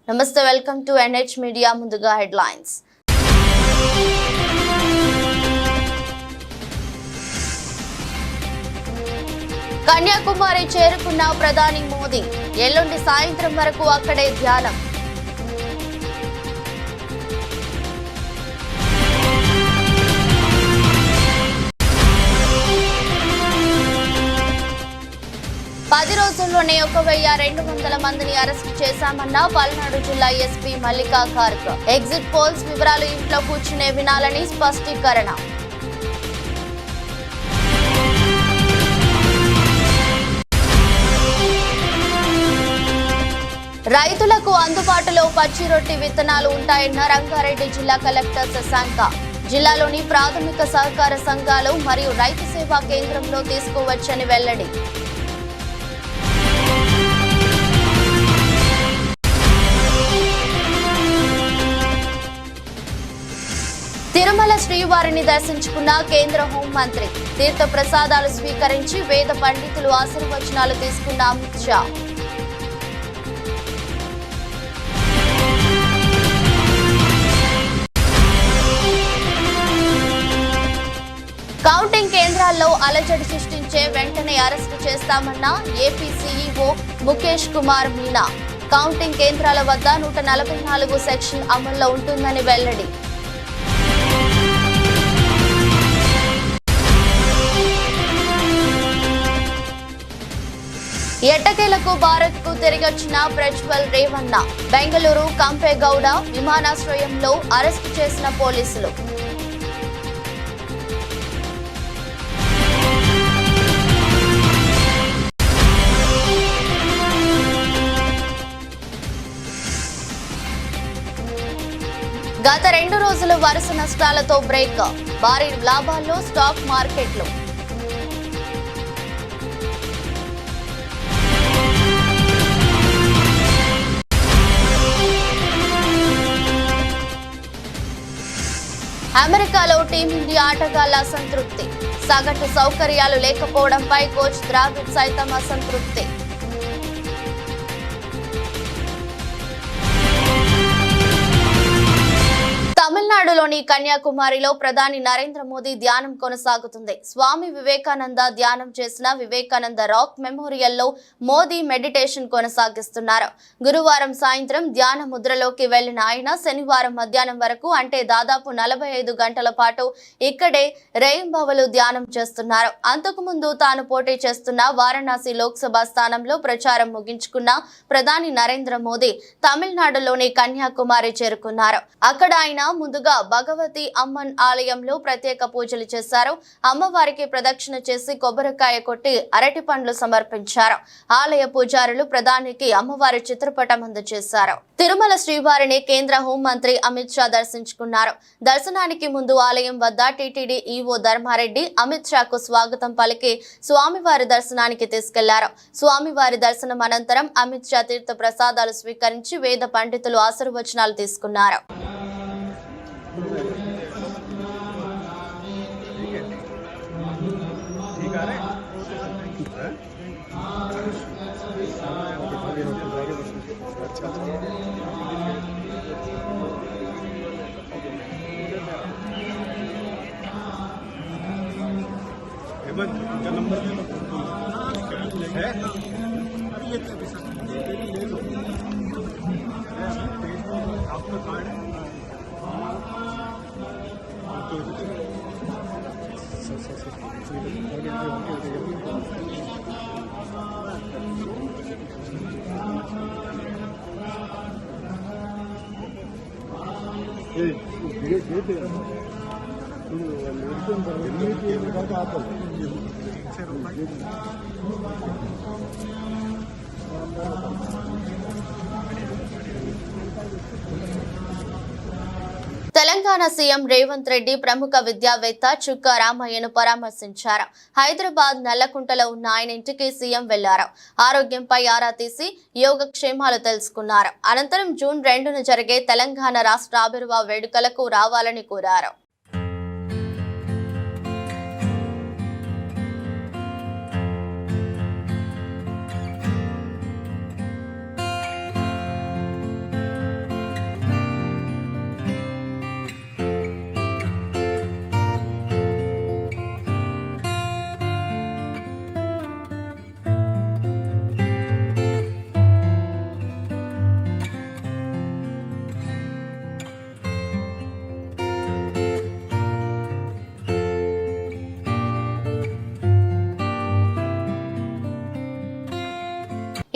నమస్తే, welcome to NH media. ముందుగా headlines. Kanyakumari చేరుకున్న ప్రధాని మోదీ. ఎల్లుండి సాయంత్రం వరకు అక్కడే ధ్యానం. పది రోజుల్లోనే 1200 మందిని అరెస్టు చేశామన్న పల్నాడు జిల్లా SP Mallika cork. Exit polls వివరాలు ఇంట్లో కూర్చునే వినాలని స్పష్టీకరణ. రైతులకు అందుబాటులో పచ్చి రొట్టి విత్తనాలు ఉంటాయన్న రంగారెడ్డి జిల్లా కలెక్టర్ శశాంక. జిల్లాలోని ప్రాథమిక సహకార సంఘాలు మరియు రైతు సేవా కేంద్రంలో తీసుకోవచ్చని వెల్లడి. తిరుమల శ్రీవారిని దర్శించుకున్న కేంద్ర హోంమంత్రి. తీర్థ ప్రసాదాలు స్వీకరించి వేద పండితులు ఆశీర్వచనాలు తీసుకున్న అమిత్ షా. కౌంటింగ్ కేంద్రాల్లో అలజడి సృష్టించే వెంటనే అరెస్టు చేస్తామన్న AP CEO Mukesh Kumar Meena. Counting కేంద్రాల వద్ద 144 సెక్షన్ అమల్లో ఉంటుందని వెల్లడి. ఎట్టకేలకు భారత్ కు తిరిగొచ్చిన ప్రజ్వల్ రేవన్న. బెంగళూరు కంపేగౌడ విమానాశ్రయంలో అరెస్టు చేసిన పోలీసులు. గత 2 రోజులు వరుస నష్టాలతో బ్రేక్. భారీ లాభాల్లో స్టాక్ మార్కెట్లు. అమెరికాలో టీమిండియా ఆటగాళ్ల అసంతృప్తి. సగటు సౌకర్యాలు లేకపోవడంపై కోచ్ ద్రావిడ్ సైతం అసంతృప్తి. తమిళనాడులోని కన్యాకుమారిలో ప్రధాని నరేంద్ర మోదీ ధ్యానం కొనసాగుతుంది. స్వామి వివేకానంద ధ్యానం చేసిన వివేకానంద రాక్ మెమోరియల్లో మోదీ మెడిటేషన్ కొనసాగిస్తున్నారు. గురువారం సాయంత్రం ధ్యాన ముద్రలోకి వెళ్లిన ఆయన శనివారం మధ్యాహ్నం వరకు, అంటే దాదాపు 45 గంటల పాటు ఇక్కడే రేయింబవలు ధ్యానం చేస్తున్నారు. అంతకుముందు తాను పోటీ చేస్తున్న వారణాసి లోక్సభ స్థానంలో ప్రచారం ముగించుకున్న ప్రధాని నరేంద్ర మోదీ తమిళనాడులోని కన్యాకుమారి చేరుకున్నారు. అక్కడ ఆయన ముందుగా భగవతి అమ్మన్ ఆలయంలో ప్రత్యేక పూజలు చేశారు. అమ్మవారికి ప్రదక్షిణ చేసి కొబ్బరికాయ కొట్టి అరటి పండ్లు సమర్పించారు. ఆలయ పూజారులు ప్రధానికి అమ్మవారి చిత్రపటం అందజేశారు. తిరుమల శ్రీవారిని కేంద్ర హోంమంత్రి అమిత్ షా దర్శించుకున్నారు. దర్శనానికి ముందు ఆలయం వద్ద టీటీడీ ఈవో ధర్మారెడ్డి అమిత్ షాకు స్వాగతం పలికి స్వామివారి దర్శనానికి తీసుకెళ్లారు. స్వామివారి దర్శనం అనంతరం అమిత్ షా తీర్థ ప్రసాదాలు స్వీకరించి వేద పండితులు ఆశీర్వచనాలు తీసుకున్నారు. తెలంగాణ సీఎం రేవంత్ రెడ్డి ప్రముఖ విద్యావేత్త చుక్క రామయ్యను పరామర్శించారు. హైదరాబాద్ నల్లకుంటలో ఉన్న ఆయన ఇంటికి సీఎం వెళ్లారు. ఆరోగ్యంపై ఆరా తీసి యోగక్షేమాలు తెలుసుకున్నారు. అనంతరం జూన్ 2న జరిగే తెలంగాణ రాష్ట్ర ఆవిర్భావ వేడుకలకు రావాలని కోరారు.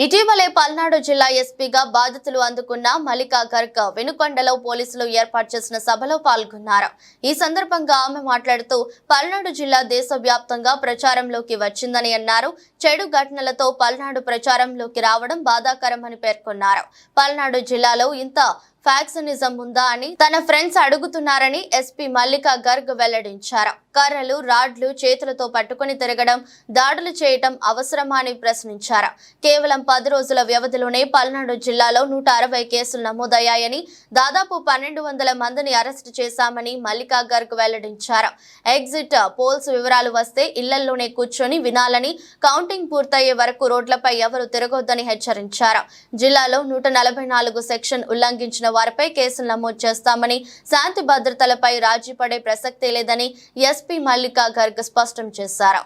ఇటీవలే పల్నాడు జిల్లా ఎస్పీగా బాధ్యతలు అందుకున్న మల్లికా గర్గ్ వెనుకొండలో పోలీసులు ఏర్పాటు చేసిన సభలో పాల్గొన్నారు. ఈ సందర్భంగా ఆమె మాట్లాడుతూ పల్నాడు జిల్లా దేశవ్యాప్తంగా ప్రచారంలోకి వచ్చిందని అన్నారు. చెడు ఘటనలతో పల్నాడు ప్రచారంలోకి రావడం బాధాకరమని పేర్కొన్నారు. పల్నాడు జిల్లాలో ఇంత ఫ్యాక్సినిజం ఉందా అని తన ఫ్రెండ్స్ అడుగుతున్నారని ఎస్పీ మల్లికా గర్గ్ వెల్లడించారు. కర్రలు, రాడ్లు చేతులతో పట్టుకుని తిరగడం, దాడులు చేయటం అవసరమా అని ప్రశ్నించారు. కేవలం 10 రోజుల వ్యవధిలోనే పల్నాడు జిల్లాలో 160 కేసులు నమోదయ్యాయని, దాదాపు 1200 మందిని అరెస్టు చేశామని మల్లికా గర్గ్ వెల్లడించారు. ఎగ్జిట్ పోల్స్ వివరాలు వస్తే ఇళ్లలోనే కూర్చొని వినాలని, కౌంటింగ్ పూర్తయ్యే వరకు రోడ్లపై ఎవరు తిరగొద్దని హెచ్చరించారు. జిల్లాలో 144 సెక్షన్ ఉల్లంఘించిన వారిపై కేసులు నమోదు చేస్తామని, శాంతి భద్రతలపై రాజీ పడే ప్రసక్తే లేదని ఎస్పీ మల్లికా గర్గ్ స్పష్టం చేశారు.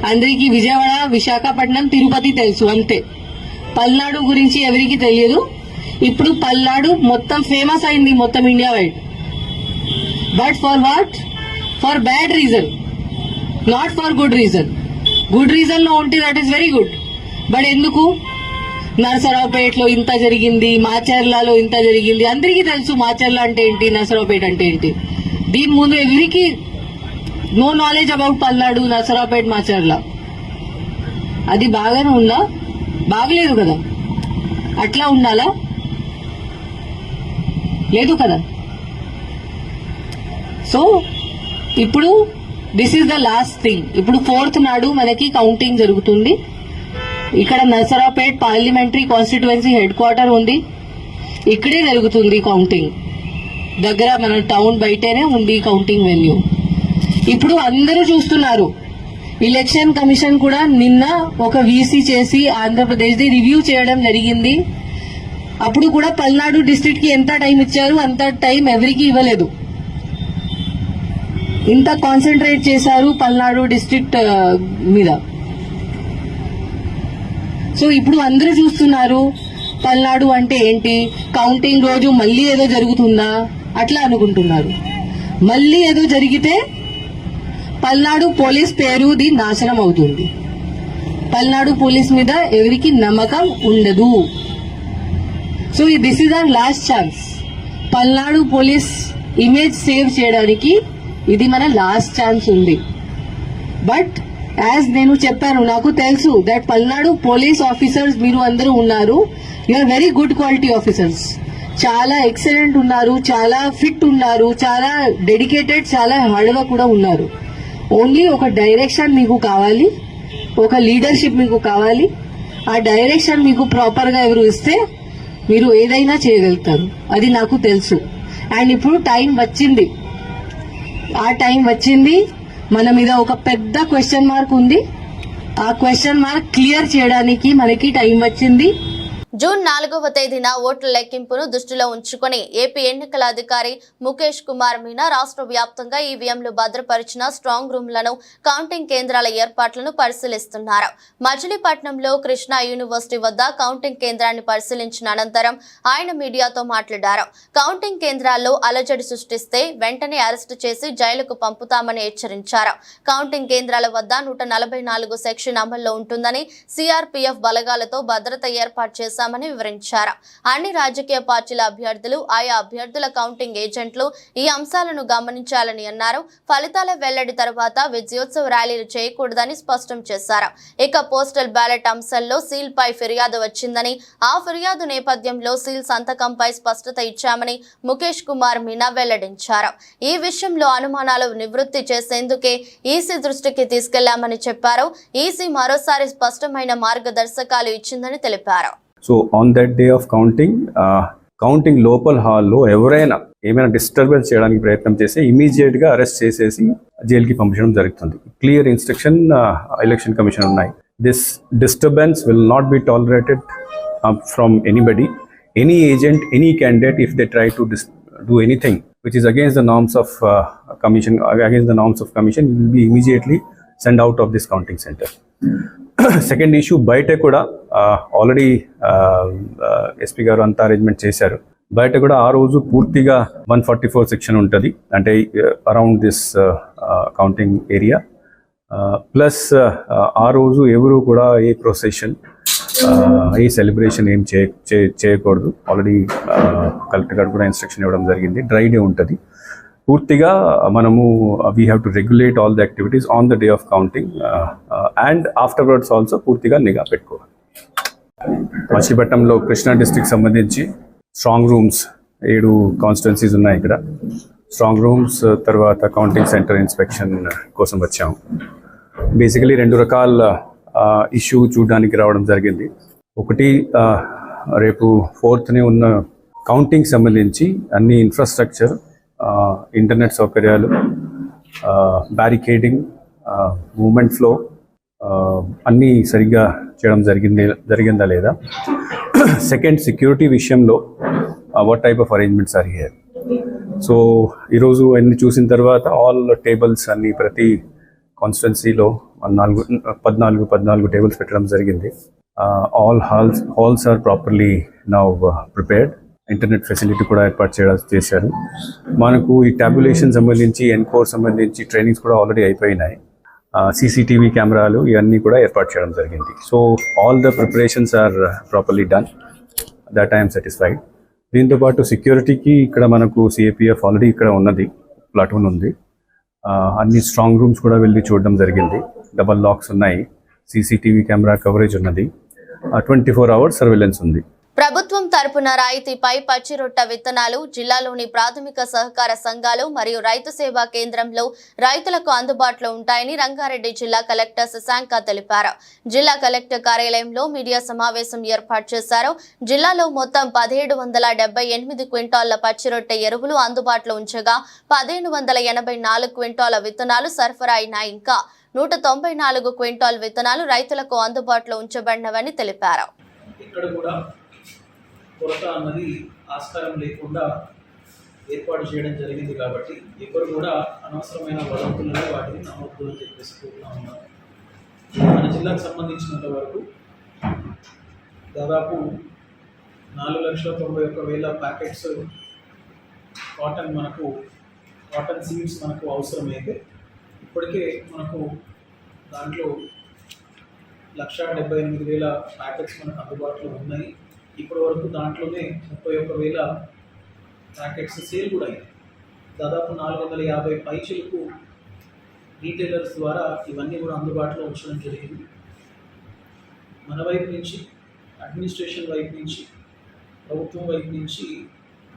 అందరికీ విజయవాడ, విశాఖపట్నం, తిరుపతి తెలుసు, అంతే. పల్నాడు గురించి ఎవరికి తెలియదు. ఇప్పుడు పల్నాడు మొత్తం ఫేమస్ అయింది, మొత్తం India wide. But for what? For bad reason, not for good reason. Good reason లో ఉంటే that is very good. But ఎందుకు? నరసరావుపేటలో ఇంత జరిగింది, మాచర్లలో ఇంత జరిగింది. అందరికీ తెలుసు మాచర్ల అంటే ఏంటి, నరసరావుపేట అంటే ఏంటి. దీని ముందు ఎవరికి no knowledge about Palnadu, Narasaraopet, Macherla. అది బాగానే ఉందా? బాగలేదు కదా. అట్లా ఉండాలా? లేదు కదా. సో ఇప్పుడు this is the last thing. ఇప్పుడు 4th నాడు మనకి కౌంటింగ్ జరుగుతుంది. ఇక్కడ Narasaraopet parliamentary constituency head quarter ఉంది. ఇక్కడే జరుగుతుంది కౌంటింగ్. దగ్గర మన టౌన్ బయటనే ఉంది కౌంటింగ్ వెన్యూ. ఇప్పుడు అందరూ చూస్తున్నారు. ఎలక్షన్ కమిషన్ కూడా నిన్న ఒక వీసీ చేసి ఆంధ్రప్రదేశ్ ది రివ్యూ చేయడం జరిగింది. అప్పుడు కూడా పల్నాడు డిస్ట్రిక్ట్ కి ఎంత టైం ఇచ్చారు, అంత టైం ఎవరికి ఇవ్వలేదు. ఇంత కాన్సన్ట్రేట్ చేశారు పల్నాడు డిస్ట్రిక్ట్ మీద. సో ఇప్పుడు అందరూ చూస్తున్నారు పల్నాడు అంటే ఏంటి, కౌంటింగ్ రోజు మళ్ళీ ఏదో జరుగుతుందా అట్లా అనుకుంటున్నారు. మళ్ళీ ఏదో జరిగితే పల్నాడు పోలీస్ పేరుది నాశనం అవుతుంది. పల్నాడు పోలీస్ మీద ఎవరికి నమ్మకం ఉండదు. So this is our last chance. Palnadu police image save చేయడానికి ఇది మన లాస్ట్ ఛాన్స్ ఉంది. బట్ యాజ్ నేను చెప్పాను, నాకు తెలుసు దట్ పల్నాడు పోలీస్ ఆఫీసర్స్ మీరు అందరూ ఉన్నారు. You are very good quality officers. చాలా ఎక్సలెంట్ ఉన్నారు, చాలా ఫిట్ ఉన్నారు, చాలా డెడికేటెడ్, చాలా హార్డ్ వర్క్ కూడా ఉన్నారు. ఓన్లీ ఒక డైరెక్షన్ మీకు కావాలి, ఒక లీడర్షిప్ మీకు కావాలి. ఆ డైరెక్షన్ మీకు ప్రాపర్ గా ఎవరు ఇస్తే మీరు ఏదైనా చేయగలుగుతారు. అది నాకు తెలుసు. అండ్ ఇప్పుడు టైం వచ్చింది. ఆ టైం వచ్చింది. మన మీద ఒక పెద్ద క్వశ్చన్ మార్క్ ఉంది. ఆ క్వశ్చన్ మార్క్ క్లియర్ చేయడానికి మనకి టైం వచ్చింది. జూన్ 4వ తేదీన ఓట్ల లెక్కింపును దృష్టిలో ఉంచుకుని ఏపీ ఎన్నికల అధికారి ముఖేష్ కుమార్ మీనా రాష్ట్ర వ్యాప్తంగా ఈవీఎంలు భద్రపరిచిన స్ట్రాంగ్ రూమ్లను, కౌంటింగ్ కేంద్రాల ఏర్పాట్లను పరిశీలిస్తున్నారు. మచిలీపట్నంలో కృష్ణా యూనివర్సిటీ వద్ద కౌంటింగ్ కేంద్రాన్ని పరిశీలించిన అనంతరం ఆయన మీడియాతో మాట్లాడారు. కౌంటింగ్ కేంద్రాల్లో అలజడి సృష్టిస్తే వెంటనే అరెస్టు చేసి జైలుకు పంపుతామని హెచ్చరించారు. కౌంటింగ్ కేంద్రాల వద్ద 144 సెక్షన్ అమల్లో ఉంటుందని, సిఆర్పీఎఫ్ బలగాలతో భద్రత ఏర్పాటు చేశారు వివరించారు. అన్ని రాజకీయ పార్టీల అభ్యర్థులు, ఆయా అభ్యర్థుల కౌంటింగ్ ఏజెంట్లు ఈ అంశాలను గమనించాలని అన్నారు. ఫలితాల వెల్లడి తర్వాత విజయోత్సవ ర్యాలీలు చేయకూడదని స్పష్టం చేశారు. ఇక పోస్టల్ బ్యాలెట్ అంశంలో సీల్ పై ఫిర్యాదు వచ్చిందని, ఆ ఫిర్యాదు నేపథ్యంలో సీల్ సంతకంపై స్పష్టత ఇచ్చామని ముఖేష్ కుమార్ మీనా వెల్లడించారు. ఈ విషయంలో అనుమానాలు నివృత్తి చేసేందుకే ఈసీ దృష్టికి తీసుకెళ్లామని చెప్పారు. ఈసీ మరోసారి స్పష్టమైన మార్గదర్శకాలు ఇచ్చిందని తెలిపారు. So on that day of counting లోపల హాల్లో ఎవరైనా ఏమైనా డిస్టర్బెన్స్ చేయడానికి ప్రయత్నం చేస్తే ఇమీడియట్ గా అరెస్ట్ చేసేసి జైలుకి పంపించడం జరుగుతుంది. క్లియర్ ఇన్స్ట్రక్షన్ ఎలక్షన్ కమిషన్ ఉన్నాయి. This disturbance will not be tolerated from anybody, any agent, any candidate. If they try to do anything which is against the norms of commission, will be immediately sent out of this counting center. Second issue, బయట కూడా already SP గారు అంతా arrangement చేశారు. బయట కూడా ఆ రోజు పూర్తిగా 144 సెక్షన్ ఉంటుంది, అంటే around this counting area. Plus ఆ రోజు ఎవరు కూడా ఏ ప్రొసెషన్ ఈ సెలబ్రేషన్ ఏం చేయకూడదు. ఆల్రెడీ కలెక్టర్ గారు కూడా ఇన్స్ట్రక్షన్ ఇవ్వడం జరిగింది. డ్రై డే ఉంటుంది. పూర్తిగా మనము we have to regulate all the activities on the day of counting and afterwards also పూర్తిగా నిఘా పెట్టుకోవాలి. మచిలీపట్నంలో కృష్ణా డిస్ట్రిక్ట్ సంబంధించి స్ట్రాంగ్ రూమ్స్ 7 కాన్స్టిట్యున్సీస్ ఉన్నాయి. ఇక్కడ స్ట్రాంగ్ రూమ్స్ తర్వాత కౌంటింగ్ సెంటర్ ఇన్స్పెక్షన్ కోసం వచ్చాము. బేసికలీ 2 రకాల ఇష్యూ చూడడానికి రావడం జరిగింది. ఒకటి రేపు 4th ఉన్న కౌంటింగ్ సంబంధించి అన్ని ఇన్ఫ్రాస్ట్రక్చర్, ఇంటర్నెట్ సౌకర్యాలు, బ్యారికేడింగ్, మూమెంట్ ఫ్లో అన్నీ సరిగ్గా చేయడం జరిగిందా లేదా. సెకండ్, సెక్యూరిటీ విషయంలో what type of arrangements are here. So ఈరోజు అన్ని చూసిన తర్వాత ఆల్ టేబుల్స్ అన్ని ప్రతి కాన్స్టిట్యున్సీలో 14 టేబుల్స్ పెట్టడం జరిగింది. All halls are properly now prepared. Internet facility కూడా ఏర్పాటు చేశారు. మనకు ఈ టాబ్యులేషన్ సంబంధించి, ఎన్కోర్ సంబంధించి ట్రైనింగ్స్ కూడా ఆల్రెడీ అయిపోయినాయి. CCTV కెమెరాలు ఇవన్నీ కూడా ఏర్పాటు చేయడం జరిగింది. So all the preparations are properly done. That I'm satisfied. దీంతోపాటు సెక్యూరిటీకి ఇక్కడ మనకు CAPF ఆల్రెడీ ఇక్కడ ఉన్నది, ప్లాటూన్ ఉంది. అన్ని స్ట్రాంగ్ రూమ్స్ కూడా వెళ్ళి చూడడం జరిగింది. డబల్ లాక్స్ ఉన్నాయి, CCTV కెమెరా కవరేజ్ ఉన్నది, 24 hours సర్వేలెన్స్ ఉంది. ప్రభుత్వం తరపున రాయితీపై పచ్చిరొట్ట విత్తనాలు జిల్లాలోని ప్రాథమిక సహకార సంఘాలు మరియు రైతు సేవా కేంద్రంలో రైతులకు అందుబాటులో ఉంటాయని రంగారెడ్డి జిల్లా కలెక్టర్ శశాంక తెలిపారు. జిల్లా కలెక్టర్ కార్యాలయంలో మీడియా సమావేశం ఏర్పాటు చేశారు. జిల్లాలో మొత్తం 1778 క్వింటాళ్ల పచ్చిరొట్టె ఎరువులు అందుబాటులో ఉంచగా 1584 క్వింటాల విత్తనాలు సరఫరా అయినాయి. ఇంకా 194 క్వింటాల్ విత్తనాలు రైతులకు అందుబాటులో ఉంచబడినవని తెలిపారు. కొరత అన్నది ఆస్కారం లేకుండా ఏర్పాటు చేయడం జరిగింది. కాబట్టి ఎవరు కూడా అనవసరమైన వదంతులను వాటిని నమ్మొద్దు అని చెప్పేసుకుంటూ ఉన్నారు. మన జిల్లాకు సంబంధించినంత వరకు దాదాపు 4,91,000 ప్యాకెట్స్ కాటన్ సీడ్స్ మనకు అవసరమైతే ఇప్పటికే మనకు దాంట్లో 1,78,000 ప్యాకెట్స్ మనకు అందుబాటులో ఉన్నాయి. ఇప్పటి వరకు దాంట్లోనే 31,000 ప్యాకెట్స్ సేల్ కూడా అయ్యాయి. దాదాపు 450 పైచలకు రీటైలర్స్ ద్వారా ఇవన్నీ కూడా అందుబాటులో ఉంచడం జరిగింది. మన వైపు నుంచి, అడ్మినిస్ట్రేషన్ వైపు నుంచి, ప్రభుత్వం వైపు నుంచి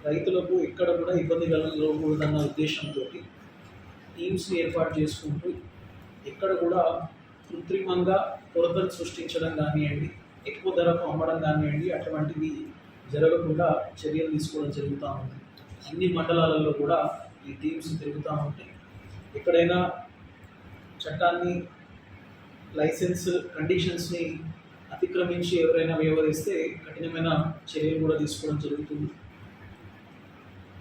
రైతులకు ఎక్కడ కూడా ఇబ్బంది కలగకూడదన్న ఉద్దేశంతో టీమ్స్ని ఏర్పాటు చేసుకుంటూ ఎక్కడ కూడా కృత్రిమంగా కొరతను సృష్టించడం కానివ్వండి, ఎక్కువ ధరకు అమ్మడం కానివ్వండి, అటువంటివి జరగకుండా చర్యలు తీసుకోవడం జరుగుతూ ఉంది. అన్ని మండలాలలో కూడా ఈ టీమ్స్ తిరుగుతూ ఉంటాయి. ఎక్కడైనా చట్టాన్ని, లైసెన్స్ కండిషన్స్ని అతిక్రమించి ఎవరైనా వ్యవహరిస్తే కఠినమైన చర్యలు కూడా తీసుకోవడం జరుగుతుంది.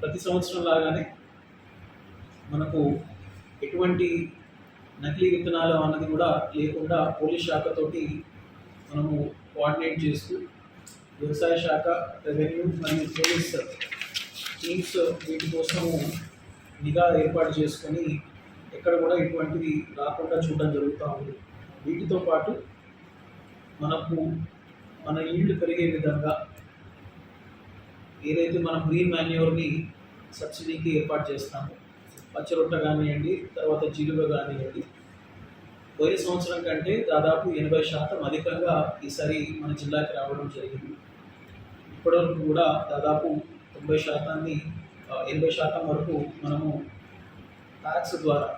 ప్రతి సంవత్సరం లాగానే మనకు ఎటువంటి నకిలీ విత్తనాలు అన్నది కూడా లేకుండా పోలీస్ శాఖతోటి మనము కోఆర్డినేట్ చేస్తూ వ్యవసాయ శాఖ, రెవెన్యూ మరియు పోలీస్ టీమ్స్ వీటి కోసము నిఘా ఏర్పాటు చేసుకొని ఎక్కడ కూడా ఇటువంటివి రాకుండా చూడడం జరుగుతూ ఉంది. వీటితో పాటు మన ఈల్డ్ పెరిగే విధంగా ఏదైతే మనం గ్రీన్ మాన్యూర్ని సబ్సిడీకి ఏర్పాటు చేస్తామో, పచ్చరొట్ట కానివ్వండి, తర్వాత జీలుగ కానివ్వండి, పోయిన సంవత్సరం కంటే దాదాపు 80% అధికంగా ఈసారి మన జిల్లాకి రావడం జరిగింది. ఇప్పటివరకు కూడా దాదాపు 80% వరకు మనము ట్యాక్స్ ద్వారా.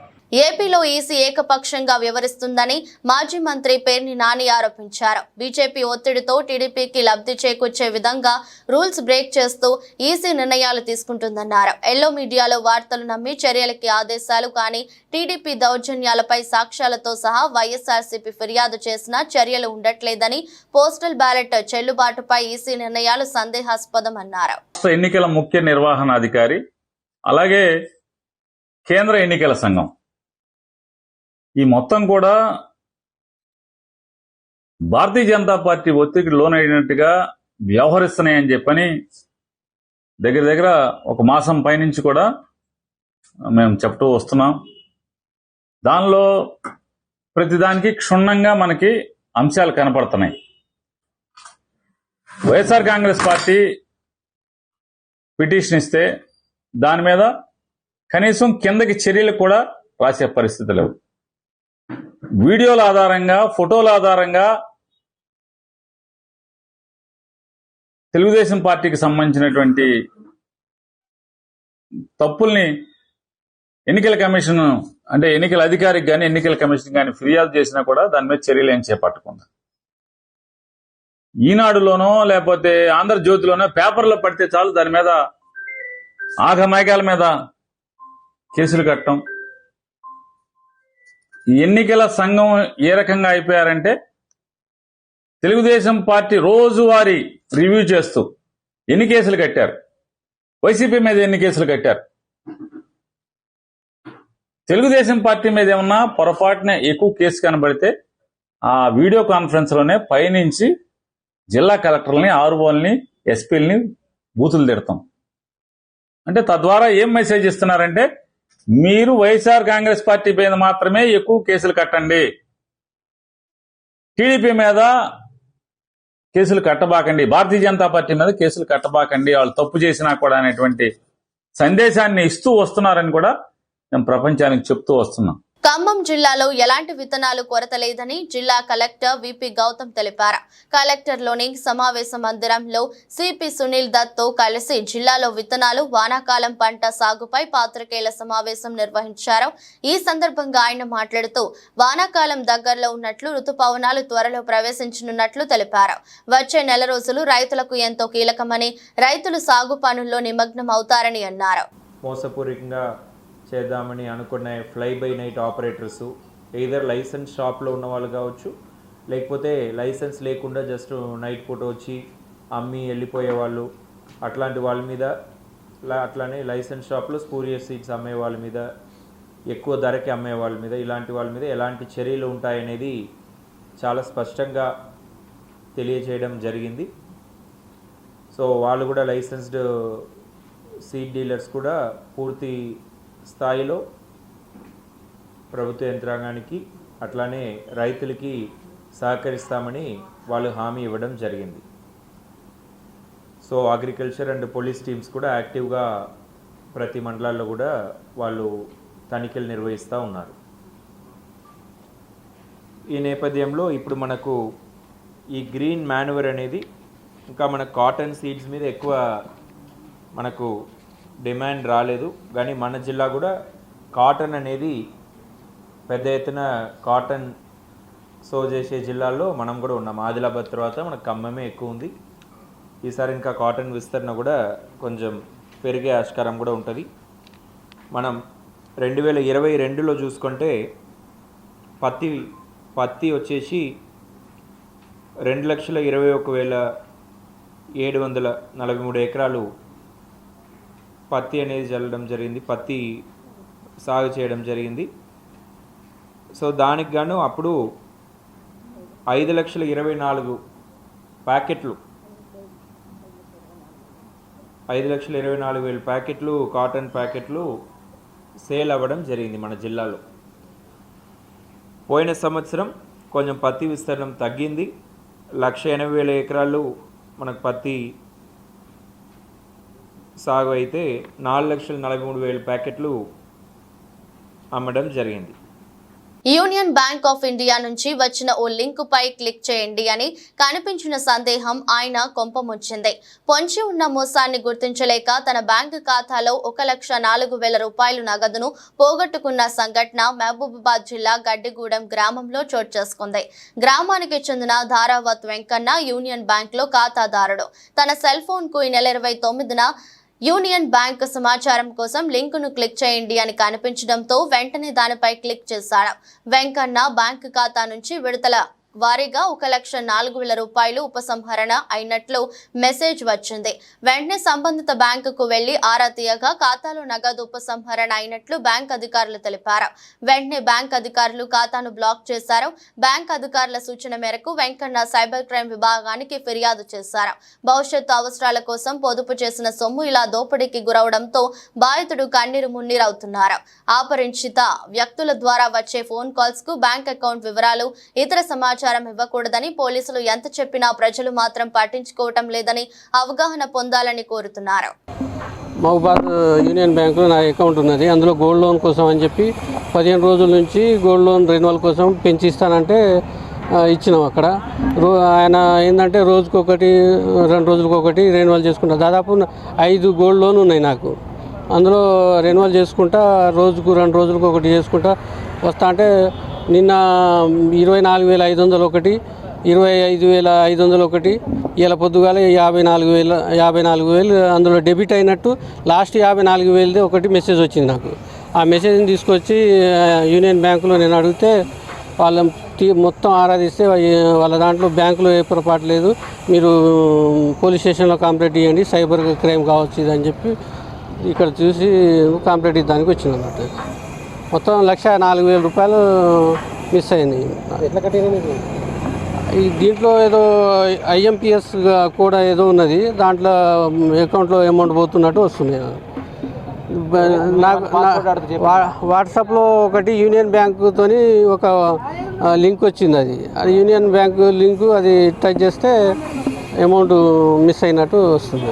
ఏపీలో ఈసీ ఏకపక్షంగా వ్యవహరిస్తుందని మాజీ మంత్రి పేర్ని నాని ఆరోపించారు. బీజేపీ ఒత్తిడితో టీడీపీకి లబ్ధి చేకూర్చే విధంగా రూల్స్ బ్రేక్ చేస్తూ ఈసీ నిర్ణయాలు తీసుకుంటుందన్నారు. ఎల్లో మీడియాలో వార్తలు నమ్మి చర్యలకి ఆదేశాలు, కానీ టీడీపీ దౌర్జన్యాలపై సాక్ష్యాలతో సహా వైఎస్ఆర్సీపీ ఫిర్యాదు చేసినా చర్యలు ఉండట్లేదని, పోస్టల్ బ్యాలెట్ చెల్లుబాటుపై ఈసీ నిర్ణయాలు సందేహాస్పదమన్నారు. ఎన్నికల ముఖ్య నిర్వహణాధికారి అలాగే కేంద్ర ఎన్నికల సంఘం ఈ మొత్తం కూడా భారతీయ జనతా పార్టీ ఒత్తిడికి లోనైనట్టుగా వ్యవహరిస్తున్నాయని చెప్పని దగ్గర ఒక మాసం పైనుంచి కూడా మేము చెప్తూ వస్తున్నాం. దానిలో ప్రతిదానికి క్షుణ్ణంగా మనకి అంశాలు కనపడుతున్నాయి. వైఎస్ఆర్ కాంగ్రెస్ పార్టీ పిటిషన్ ఇస్తే దాని మీద కనీసం కిందకి చర్యలు కూడా రాసే పరిస్థితి లేవు. వీడియోల ఆధారంగా, ఫోటోల ఆధారంగా తెలుగుదేశం పార్టీకి సంబంధించినటువంటి తప్పుల్ని ఎన్నికల కమిషన్ అంటే ఎన్నికల అధికారికి కానీ ఎన్నికల కమిషన్ కానీ ఫిర్యాదు చేసినా కూడా దాని మీద చర్యలు ఏం చేపట్టకుండా ఈనాడులోనో లేకపోతే ఆంధ్రజ్యోతిలోనో పేపర్లో పడితే చాలు దాని మీద ఆగమేఘాల మీద కేసులు కట్టడం. ఎన్నికల సంఘం ఏ రకంగా అయిపోయారంటే తెలుగుదేశం పార్టీ రోజువారీ రివ్యూ చేస్తూ ఎన్ని కేసులు కట్టారు, వైసీపీ మీద ఎన్ని కేసులు కట్టారు, తెలుగుదేశం పార్టీ మీద ఏమన్నా పొరపాటున ఎక్కువ కేసు కనబడితే ఆ వీడియో కాన్ఫరెన్స్ లోనే పైనుంచి జిల్లా కలెక్టర్లని, ఆర్ఓల్ని, ఎస్పీలని బూతులు తిడతాం. అంటే తద్వారా ఏం మెసేజ్ ఇస్తున్నారంటే మీరు వైఎస్ఆర్ కాంగ్రెస్ పార్టీ మీద మాత్రమే ఎక్కువ కేసులు కట్టండి, టీడీపీ మీద కేసులు కట్టబాకండి, భారతీయ జనతా పార్టీ మీద కేసులు కట్టబాకండి, వాళ్ళు తప్పు చేసినా కూడా అనేటువంటి సందేశాన్ని ఇస్తూ వస్తున్నారని కూడా మేము ప్రపంచానికి చెప్తూ వస్తున్నాం. ఖమ్మం జిల్లాలో ఎలాంటి విత్తనాలు కొరత లేదని జిల్లా కలెక్టర్ విపి గౌతమ్ తెలిపారు. కలెక్టర్లోని సమావేశ మందిరంలో సిపి సునీల్ దత్ తో కలిసి జిల్లాలో విత్తనాలు, వానాకాలం పంట సాగుపై పాత్రికేయుల సమావేశం నిర్వహించారు. ఈ సందర్భంగా ఆయన మాట్లాడుతూ వానాకాలం దగ్గరలో ఉన్నట్లు, ఋతుపవనాలు త్వరలో ప్రవేశించనున్నట్లు తెలిపారు. వచ్చే నెల రోజులు రైతులకు ఎంతో కీలకమని, రైతులు సాగు పనుల్లో నిమగ్నం అవుతారని అన్నారు. మోసపూరితంగా చేద్దామని అనుకునే fly by night operators, either license షాప్లో ఉన్న వాళ్ళు కావచ్చు, లేకపోతే లైసెన్స్ లేకుండా జస్ట్ నైట్ పూట వచ్చి అమ్మి వెళ్ళిపోయే వాళ్ళు, అట్లాంటి వాళ్ళ మీద, అట్లానే లైసెన్స్ షాప్లో స్పూరియస్ సీడ్స్ అమ్మే వాళ్ళ మీద, ఎక్కువ ధరకి అమ్మే వాళ్ళ మీద, ఇలాంటి వాళ్ళ మీద ఎలాంటి చర్యలు ఉంటాయనేది చాలా స్పష్టంగా తెలియజేయడం జరిగింది. సో వాళ్ళు కూడా లైసెన్స్డ్ సీడ్ డీలర్స్ కూడా పూర్తి స్థాయిలో ప్రభుత్వ యంత్రాంగానికి అట్లానే రైతులకి సహకరిస్తామని వాళ్ళు హామీ ఇవ్వడం జరిగింది. So agriculture and police teams కూడా యాక్టివ్గా ప్రతి మండలాల్లో కూడా వాళ్ళు తనిఖీలు నిర్వహిస్తూ ఉన్నారు. ఈ నేపథ్యంలో ఇప్పుడు మనకు ఈ గ్రీన్ మాన్యూవర్ అనేది ఇంకా మన కాటన్ సీడ్స్ మీద ఎక్కువ మనకు డిమాండ్ రాలేదు, కానీ మన జిల్లా కూడా కాటన్ అనేది పెద్ద ఎత్తున కాటన్ సో చేసే జిల్లాల్లో మనం కూడా ఉన్నాం. ఆదిలాబాద్ తర్వాత మనకు ఖమ్మమే ఎక్కువ ఉంది. ఈసారి ఇంకా కాటన్ విస్తరణ కూడా కొంచెం పెరిగే ఆస్కారం కూడా ఉంటుంది. మనం 2022లో చూసుకుంటే పత్తి వచ్చేసి 2,21,743 ఎకరాలు పత్తి అనేది చల్లడం జరిగింది, పత్తి సాగు చేయడం జరిగింది. సో దానికి గాను అప్పుడు 5,24,000 ప్యాకెట్లు 5,24,000 ప్యాకెట్లు కాటన్ ప్యాకెట్లు సేల్ అవ్వడం జరిగింది మన జిల్లాలో. పోయిన సంవత్సరం కొంచెం పత్తి విస్తీర్ణం తగ్గింది. 1,80,000 ఎకరాలు మనకు పత్తి సాగు అయితే 4,43,000 ప్యాకెట్లు అమ్మడం జరిగింది. యూనియన్ బ్యాంక్ ఆఫ్ ఇండియా నుంచి వచ్చిన ఓ లింక్ పై క్లిక్ చేయండి అని కనిపించిన సందేహం ఆయన కొంపముంచింది. పొంచి ఉన్న మోసాన్ని గుర్తించలేక తన బ్యాంకు ఖాతాలో 1,04,000 రూపాయలు నగదును పోగొట్టుకున్న సంఘటన మహబూబాబాద్ జిల్లా గడ్డిగూడెం గ్రామంలో చోటు చేసుకుంది. గ్రామానికి చెందిన ధారావత్ వెంకన్న యూనియన్ బ్యాంక్ లో ఖాతాదారుడు. తన సెల్ ఫోన్ కు ఈ నెల 29న యూనియన్ బ్యాంక్ సమాచారం కోసం లింకును క్లిక్ చేయండి అని కనిపించడంతో వెంటనే దానిపై క్లిక్ చేశాడు. వెంకన్న బ్యాంకు ఖాతా నుంచి విడతల వారీగా 1,04,000 రూపాయలు ఉపసంహరణ అయినట్లు మెసేజ్ వచ్చింది. వెంటనే సంబంధిత బ్యాంకుకు వెళ్లి ఆరా తీయగా ఖాతాలో నగదు ఉపసంహరణ అయినట్లు బ్యాంక్ అధికారులు తెలిపారు. వెంటనే బ్యాంక్ అధికారులు ఖాతాను బ్లాక్ చేశారు. బ్యాంక్ అధికారుల సూచన మేరకు వెంకన్న సైబర్ క్రైమ్ విభాగానికి ఫిర్యాదు చేశారు. భవిష్యత్తు అవసరాల కోసం పొదుపు చేసిన సొమ్ము ఇలా దోపిడీకి గురవడంతో బాధితుడు కన్నీరు మున్నీరవుతున్నారు. అపరిచిత వ్యక్తుల ద్వారా వచ్చే ఫోన్ కాల్స్ కు బ్యాంక్ అకౌంట్ వివరాలు, ఇతర సమాచారం సమాచారం ఇవ్వకూడదని, పోలీసులు ఎంత చెప్పినా ప్రజలు మాత్రం పట్టించుకోవటం లేదని అవగాహన పొందాలని కోరుతున్నారు. మహబూబాద్ యూనియన్ బ్యాంకులో నా అకౌంట్ ఉన్నది. అందులో గోల్డ్ లోన్ కోసం అని చెప్పి 15 రోజుల నుంచి గోల్డ్ లోన్ రెన్యువల్ కోసం పెంచిస్తానంటే ఇచ్చినాం. అక్కడ ఆయన ఏంటంటే రోజుకొకటి 2 రోజులకొకటి రెన్యువల్ చేసుకుంటా. దాదాపు 5 గోల్డ్ లోన్ ఉన్నాయి నాకు. అందులో రెన్యువల్ చేసుకుంటా రోజుకు 2 రోజులకు ఒకటి చేసుకుంటా వస్తా. అంటే నిన్న 24,500 ఒకటి, 25,500 ఒకటి, ఇలా పొద్దుగాల 54,000 అందులో డెబిట్ అయినట్టు లాస్ట్ 54,000 ఒకటి మెసేజ్ వచ్చింది నాకు. ఆ మెసేజ్ని తీసుకొచ్చి యూనియన్ బ్యాంకులో నేను అడిగితే వాళ్ళ మొత్తం ఆరాధిస్తే వాళ్ళ దాంట్లో బ్యాంకులో ఏ పొరపాటు లేదు, మీరు పోలీస్ స్టేషన్లో కంప్లైంట్ ఇవ్వండి, సైబర్ క్రైమ్ కావచ్చు ఇదని చెప్పి ఇక్కడ చూసి కంప్లైంట్ ఇవ్వడానికి వచ్చింది అన్నట్టు. మొత్తం 1,04,000 రూపాయలు మిస్ అయింది. ఎట్లా కట్టింది? దీంట్లో ఏదో IMPS కూడా ఏదో ఉన్నది, దాంట్లో అకౌంట్లో అమౌంట్ పోతున్నట్టు వస్తుంది నాకు. వాట్సాప్లో ఒకటి యూనియన్ బ్యాంకుతో ఒక లింక్ వచ్చింది. అది యూనియన్ బ్యాంకు లింకు, అది టచ్ చేస్తే అమౌంట్ మిస్ అయినట్టు వస్తుంది.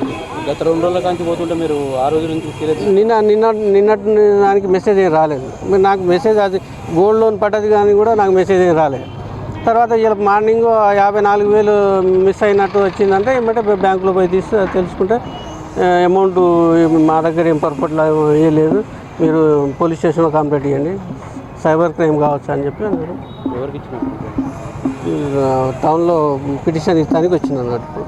గత 2 రోజుల నుంచి పోతుంటే మీరు ఆ రోజు నుంచి నిన్నటి దానికి మెసేజ్ ఏం రాలేదు. నాకు మెసేజ్ అది గోల్డ్ లోన్ పడ్డది కానీ కూడా నాకు మెసేజ్ ఏం రాలేదు. తర్వాత ఇలా మార్నింగ్ 54,000 మిస్ అయినట్టు వచ్చిందంటే ఏమంటే బ్యాంకులో పోయి తెలుసుకుంటే అమౌంట్ మా దగ్గర ఏం పొరపాట్లు ఏ లేదు, మీరు పోలీస్ స్టేషన్లో కంప్లైంట్ ఇవ్వండి, సైబర్ క్రైమ్ కావచ్చు అని చెప్పి అన్నారు. ఎవరికి ఇచ్చిన? టౌన్లో పిటిషన్ ఇస్తానికి వచ్చింది అన్నట్టు.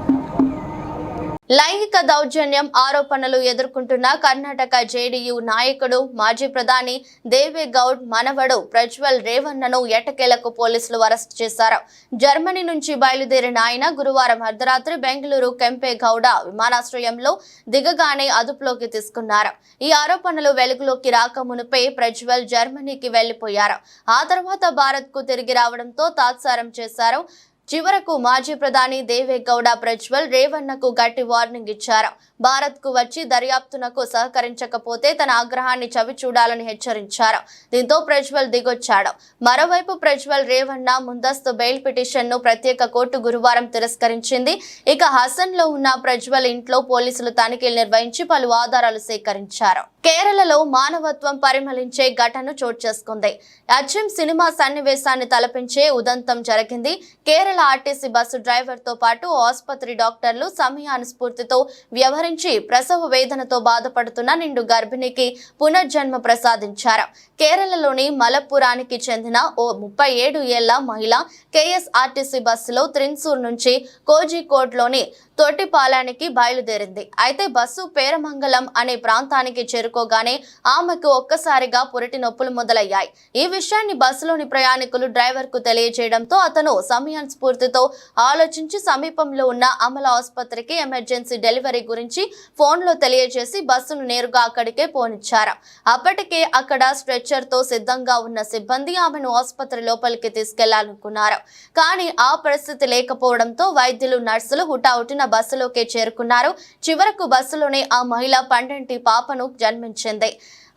లైంగిక దౌర్జన్యం ఆరోపణలు ఎదుర్కొంటున్న కర్ణాటక జేడీయూ నాయకుడు మాజీ ప్రధాని దేవేగౌడ్ మనవడు ప్రజ్వల్ రేవన్నను ఎట్టకేలకు పోలీసులు అరెస్ట్ చేశారు. జర్మనీ నుంచి బయలుదేరిన ఆయన గురువారం అర్ధరాత్రి బెంగళూరు కెంపేగౌడ విమానాశ్రయంలో దిగగానే అదుపులోకి తీసుకున్నారు. ఈ ఆరోపణలు వెలుగులోకి రాక మునుపే ప్రజ్వల్ జర్మనీకి వెళ్లిపోయారు. ఆ తర్వాత భారత్ కు తిరిగి రావడంతో తాత్సారం చేశారు. చివరకు మాజీ ప్రధాని దేవేగౌడ ప్రజ్వల్ రేవన్నకు గట్టి వార్నింగ్ ఇచ్చారు. భారత్ కు వచ్చి దర్యాప్తునకు సహకరించకపోతే తన ఆగ్రహాన్ని చవి చూడాలని హెచ్చరించారు. దీంతో ప్రజ్వల్ దిగొచ్చాడు. మరోవైపు ప్రజ్వల్ రేవన్న ముందస్తు బెయిల్ పిటిషన్ ను ప్రత్యేక కోర్టు గురువారం తిరస్కరించింది. ఇక హసన్ లో ఉన్న ప్రజ్వల్ ఇంట్లో పోలీసులు తనిఖీలు నిర్వహించి పలు ఆధారాలు సేకరించారు. కేరళలో మానవత్వం పరిమళించే ఘటన చోటు చేసుకుంది. అచ్చం సినిమా సన్నివేశాన్ని తలపించే ఉదంతం జరిగింది. కేరళ ఆర్టీసీ బస్సు డ్రైవర్ తో పాటు ఆసుపత్రి డాక్టర్లు సమయానుస్ఫూర్తితో వ్యవహరించి ప్రసవ వేదనతో బాధపడుతున్న నిండు గర్భిణికి పునర్జన్మ ప్రసాదించారు. కేరళలోని మలప్పురానికి చెందిన ఓ 37 ఏళ్ల మహిళ KSRTC బస్సులో త్రిన్సూర్ నుంచి కోజికోడ్లోని తొట్టిపాలానికి బయలుదేరింది. అయితే బస్సు పేరమంగళం అనే ప్రాంతానికి చేరుకోగానే ఆమెకు ఒక్కసారిగా పురిటి నొప్పులు మొదలయ్యాయి. ఈ విషయాన్ని బస్సులోని ప్రయాణికులు డ్రైవర్ కు తెలియజేయడంతో అతను సమయాస్ఫూర్తితో ఆలోచించి సమీపంలో ఉన్న అమల ఆసుపత్రికి ఎమర్జెన్సీ డెలివరీ గురించి ఫోన్లో తెలియజేసి బస్సును నేరుగా అక్కడికే పోనిచ్చారు. అప్పటికే అక్కడ స్ట్రెచ్చర్ తో సిద్ధంగా ఉన్న సిబ్బంది ఆమెను ఆసుపత్రి లోపలికి తీసుకెళ్లాలనుకున్నారు. కానీ ఆ పరిస్థితి లేకపోవడంతో వైద్యులు నర్సులు హుటాహుటిన బస్సులోకి చేరుకున్నారు. చివరకు బస్సులోనే ఆ మహిళ పండంటి పాపను జన్మించింది.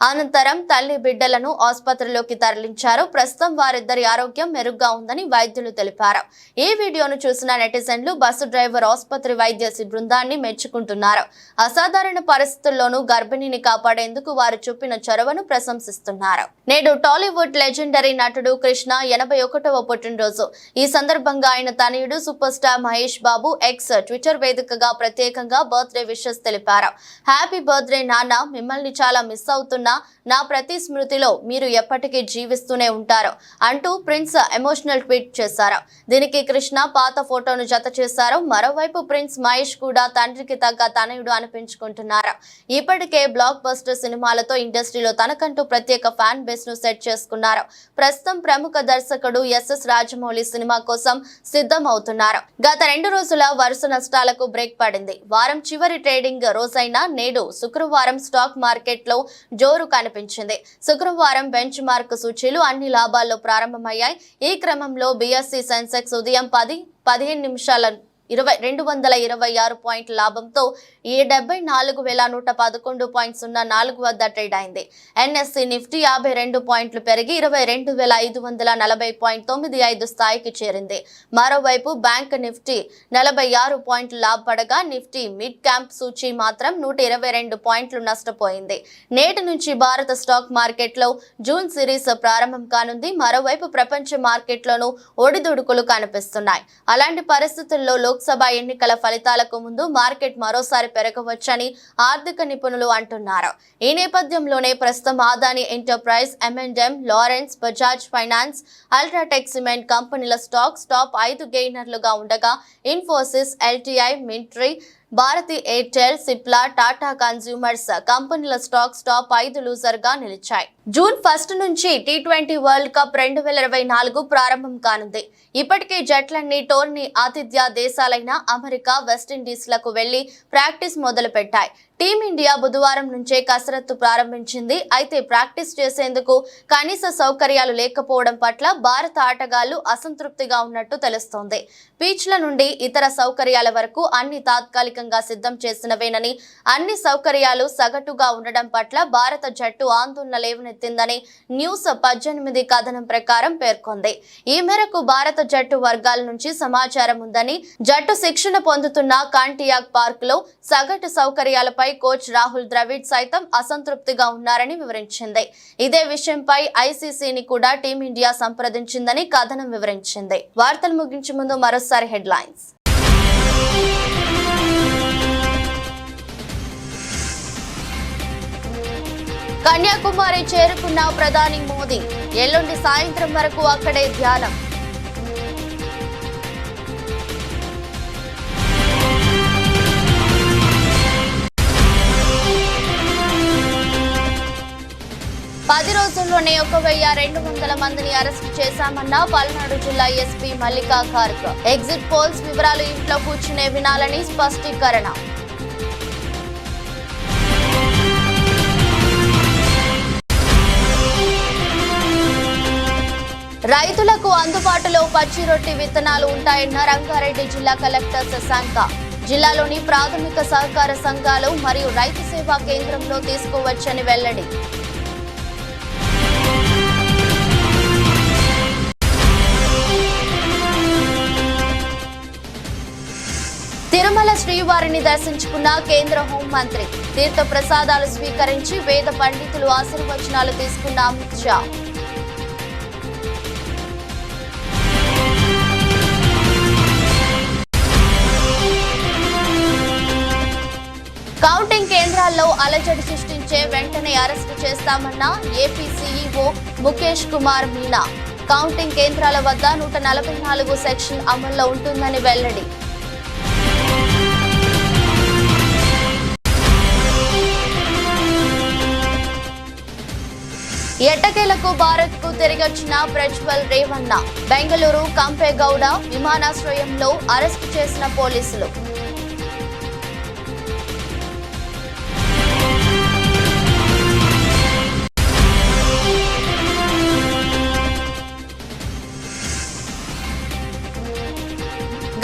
అనంతరం తల్లి బిడ్డలను ఆసుపత్రిలోకి తరలించారు. ప్రస్తుతం వారిద్దరి ఆరోగ్యం మెరుగ్గా ఉందని వైద్యులు తెలిపారు. ఈ వీడియోను చూసిన నెటిజన్లు బస్సు డ్రైవర్ ఆసుపత్రి వైద్య బృందాన్ని మెచ్చుకుంటున్నారు. అసాధారణ పరిస్థితుల్లోనూ గర్భిణిని కాపాడేందుకు వారు చూపిన చొరవను ప్రశంసిస్తున్నారు. నేడు టాలీవుడ్ లెజెండరీ నటుడు కృష్ణ 81వ పుట్టినరోజు. ఈ సందర్భంగా ఆయన తనయుడు super star Mahesh Babu X Twitter వేదికగా ప్రత్యేకంగా బర్త్డే విషెస్ తెలిపారు. హ్యాపీ బర్త్డే నాన్న, మిమ్మల్ని చాలా మిస్ అవుతున్నా, నా ప్రతి స్మృతిలో మీరు ఎప్పటికీ జీవిస్తూనే ఉంటారు అంటూ ప్రిన్స్ ఎమోషనల్ ట్వీట్ చేశారు. దీనికి కృష్ణ పాత ఫోటోను జత చేశారు. మరోవైపు ప్రిన్స్ మహేష్ కూడా తండ్రికి తగ్గ తనయుడు అనిపించుకుంటున్నారు. ఇప్పటికే బ్లాక్ బస్టర్ సినిమాలతో ఇండస్ట్రీలో తనకంటూ ప్రత్యేక ఫ్యాన్ బేస్ ను సెట్ చేసుకున్నారు. ప్రస్తుతం ప్రముఖ దర్శకుడు SS రాజమౌళి సినిమా కోసం సిద్ధం అవుతున్నారు. గత 2 రోజుల వరుస నష్టాలకు బ్రేక్ పడింది. వారం చివరి ట్రేడింగ్ రోజైన నేడు శుక్రవారం స్టాక్ మార్కెట్ లో జోరు కనిపించింది. శుక్రవారం బెంచ్ మార్క్ సూచీలు అన్ని లాభాల్లో ప్రారంభమయ్యాయి. ఈ క్రమంలో BSE సెన్సెక్స్ ఉదయం 10:15 226 పాయింట్ల లాభంతో 74,111.04 వద్ద ట్రేడ్ అయింది. ఎన్ఎస్సి నిఫ్టీ 52 పాయింట్లు పెరిగి 22,540.95 స్థాయికి చేరింది. మరోవైపు బ్యాంక్ నిఫ్టీ 46 పాయింట్లు లాభపడగా నిఫ్టీ మిడ్ క్యాప్ సూచీ మాత్రం 122 పాయింట్లు నష్టపోయింది. నేటి నుంచి భారత స్టాక్ మార్కెట్లో జూన్ సిరీస్ ప్రారంభం కానుంది. మరోవైపు ప్రపంచ మార్కెట్లోనూ ఒడిదుడుకులు కనిపిస్తున్నాయి. అలాంటి పరిస్థితుల్లో లోక్సభ ఎన్నికల ఫలితాలకు ముందు మార్కెట్ మరోసారి పెరగవచ్చని ఆర్థిక నిపుణులు అంటున్నారు. ఈ నేపథ్యంలోనే ప్రస్తుతం Adani enterprise, M&M, Lawrence, Bajaj finance, UltraTech cement కంపెనీల స్టాక్స్ టాప్ 5 గెయినర్లుగా ఉండగా ఇన్ఫోసిస్, LTI, మింట్రీ, భారతి ఎయిర్టెల్, సిప్లా, టాటా కన్స్యూమర్స్ కంపెనీల స్టాక్స్ టాప్ 5 లూజర్ గా నిలిచాయి. జూన్ 1 నుంచి T20 వరల్డ్ కప్ 2024 ప్రారంభం కానుంది. ఇప్పటికే జట్లన్నీ టోర్నీ ఆతిథ్య దేశాలైన అమెరికా, వెస్టిండీస్ లకు వెళ్లి ప్రాక్టీస్ మొదలు పెట్టాయి. టీమిండియా బుధవారం నుంచే కసరత్తు ప్రారంభించింది. అయితే ప్రాక్టీస్ చేసేందుకు కనీస సౌకర్యాలు లేకపోవడం పట్ల భారత ఆటగాళ్లు అసంతృప్తిగా ఉన్నట్టు తెలుస్తోంది. పిచ్ల నుండి ఇతర సౌకర్యాల వరకు అన్ని తాత్కాలికంగా సిద్ధం చేసినవేనని, అన్ని సౌకర్యాలు సగటుగా ఉండడం పట్ల భారత జట్టు ఆందోళన లేవనెత్తిందని న్యూస్ 18 కథనం ప్రకారం పేర్కొంది. ఈ మేరకు భారత జట్టు వర్గాల నుంచి సమాచారం ఉందని, జట్టు శిక్షణ పొందుతున్న కాంటియాక్ పార్క్ లో సగటు సౌకర్యాలపై కోచ్ రాహుల్ ద్రవిడ్ సైతం అసంతృప్తిగా ఉన్నారని వివరించింది. ఇదే విషయంపై ఐసీసీని కూడా టీమిండియా సంప్రదించిందని కథనం వివరించింది. వార్తలు ముగించే ముందు మరోసారి హెడ్లైన్స్. కన్యాకుమారి చేరుకున్న ప్రధాని మోదీ, ఎల్లుండి సాయంత్రం వరకు అక్కడే ధ్యానం. పది రోజుల్లోనే 1,200 మందిని అరెస్టు చేశామన్న పల్నాడు జిల్లా ఎస్పీ మల్లికా ఖార్గ్. ఎగ్జిట్ పోల్స్ వివరాలు ఇంట్లో కూర్చునే వినాలని స్పష్టీకరణ. రైతులకు అందుబాటులో పచ్చి రొట్టి విత్తనాలు ఉంటాయన్న రంగారెడ్డి జిల్లా కలెక్టర్ శశాంక. జిల్లాలోని ప్రాథమిక సహకార సంఘాలు మరియు రైతు సేవా కేంద్రంలో తీసుకోవచ్చని వెల్లడి. తిరుమల శ్రీవారిని దర్శించుకున్న కేంద్ర హోంమంత్రి. తీర్థ ప్రసాదాలు స్వీకరించి వేద పండితులు ఆశీర్వచనాలు తీసుకున్న అమిత్ షా. కౌంటింగ్ కేంద్రాల్లో అలజడి సృష్టించే వెంటనే అరెస్టు చేస్తామన్న AP CEO Mukesh Kumar Meena. Counting కేంద్రాల వద్ద 144 సెక్షన్ అమల్లో ఉంటుందని వెల్లడి. ఎట్టకేలకు భారత్ కు తిరిగొచ్చిన ప్రజ్వల్ రేవన్న. బెంగళూరు కంపేగౌడ విమానాశ్రయంలో అరెస్టు చేసిన పోలీసులు.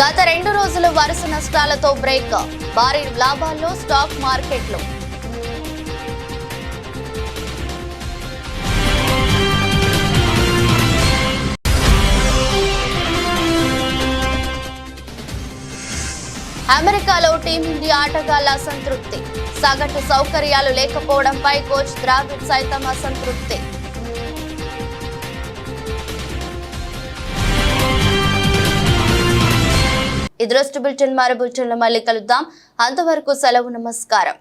గత 2 రోజులు వరుస నష్టాలతో బ్రేక్. భారీ లాభాల్లో స్టాక్ మార్కెట్లు. అమెరికాలో టీమిండియా ఆటగాళ్ల అసంతృప్తి. సగటు సౌకర్యాలు లేకపోవడంపై కోచ్ ద్రావిడ్ సైతం అసంతృప్తి. ఈ దృష్టి బులెటిన్ మరో బులెటిన్లో మళ్ళీ కలుద్దాం. అంతవరకు సెలవు, నమస్కారం.